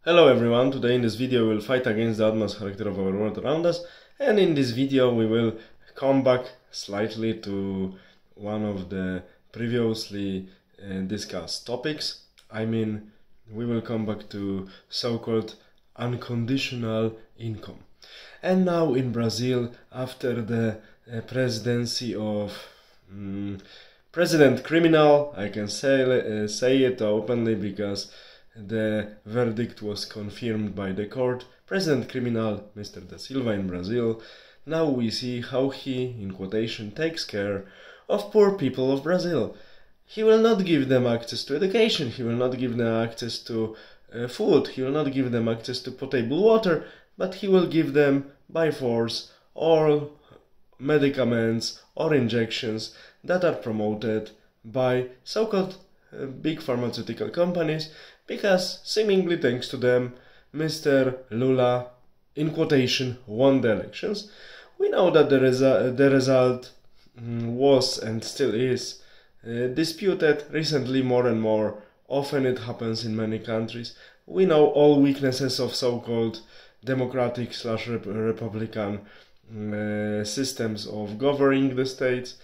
Hello everyone, today in this video we will fight against the utmost character of our world around us, and in this video we will come back slightly to one of the previously discussed topics. I mean, we will come back to so-called unconditional income. And now in Brazil, after the presidency of President Criminal, I can say it openly because the verdict was confirmed by the court. President Criminal, Mr. Da Silva in Brazil. Now we see how he, in quotation, takes care of poor people of Brazil. He will not give them access to education, he will not give them access to food, he will not give them access to potable water, but he will give them by force all medicaments or injections that are promoted by so-called big pharmaceutical companies, because seemingly thanks to them, Mr. Lula, in quotation, won the elections. We know that the result was and still is disputed recently more and more. Often it happens in many countries. We know all weaknesses of so-called democratic/republican systems of governing the states.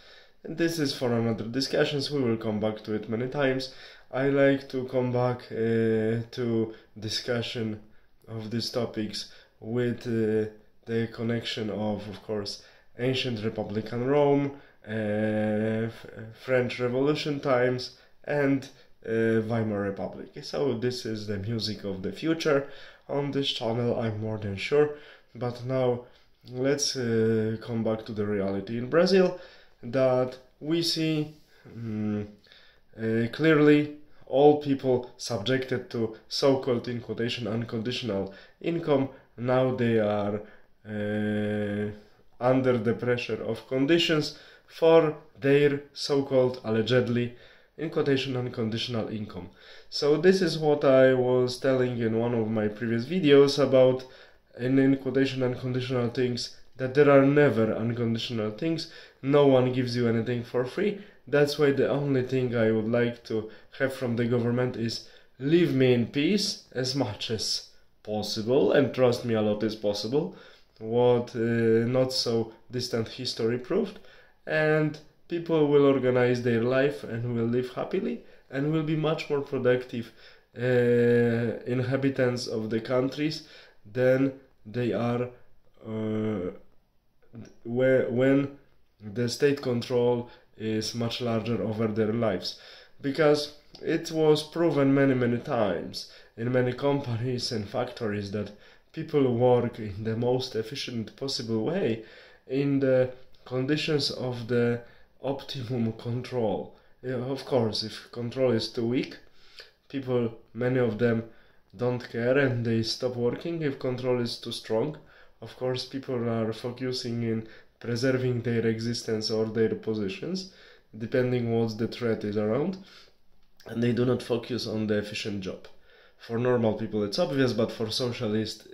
And this is for another discussions. We will come back to it many times. I like to come back to discussion of these topics with the connection of course, ancient Republican Rome, French Revolution times, and Weimar Republic. So this is the music of the future on this channel, I'm more than sure. But now let's come back to the reality in Brazil, that we see clearly all people subjected to so-called, in quotation, unconditional income. Now they are under the pressure of conditions for their so-called, allegedly, in quotation, unconditional income. So this is what I was telling in one of my previous videos about, in quotation, unconditional things, that there are never unconditional things. No one gives you anything for free. That's why the only thing I would like to have from the government is leave me in peace as much as possible, and trust me, a lot is possible, what not so distant history proved, and people will organize their life and will live happily and will be much more productive inhabitants of the countries than they are when the state control is much larger over their lives. Because it was proven many times in many companies and factories that people work in the most efficient possible way in the conditions of the optimum control. Of course, if control is too weak, people, many of them, don't care and they stop working. If control is too strong, of course, people are focusing in preserving their existence or their positions, depending what the threat is around, and they do not focus on the efficient job. For normal people it's obvious, but for socialists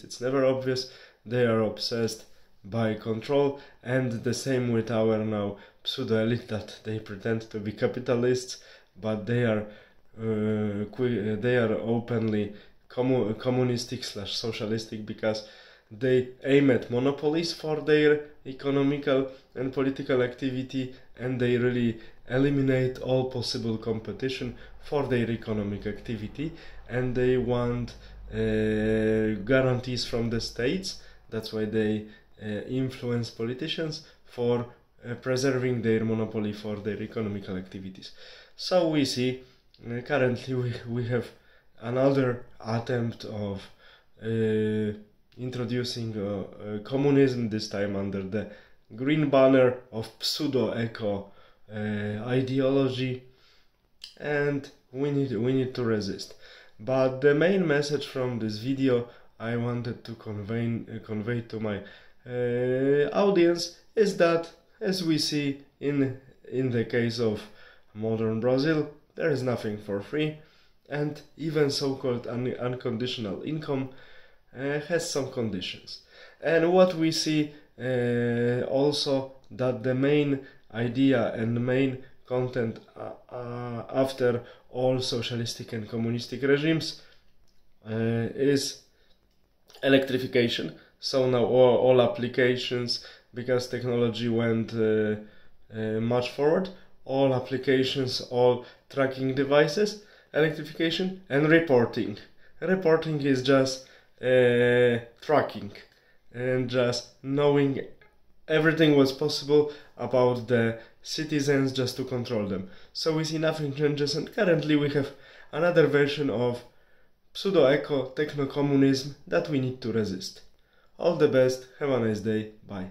it's never obvious. They are obsessed by control, and the same with our now pseudo-elite, that they pretend to be capitalists, but they are openly communistic/socialistic, because they aim at monopolies for their economical and political activity, and they really eliminate all possible competition for their economic activity, and they want guarantees from the states. That's why they influence politicians for preserving their monopoly for their economical activities. So we see currently we have another attempt of introducing communism, this time under the green banner of pseudo-eco ideology, and we need to resist. But the main message from this video I wanted to convey to my audience is that, as we see in the case of modern Brazil, there is nothing for free, and even so-called unconditional income has some conditions. And what we see also, that the main idea and the main content after all socialistic and communistic regimes is electrification. So now all applications, because technology went much forward, all applications, all tracking devices, electrification, and reporting. Reporting is just tracking and just knowing everything was possible about the citizens just to control them. So we see nothing changes, and currently we have another version of pseudo-eco techno-communism that we need to resist. All the best, have a nice day, bye.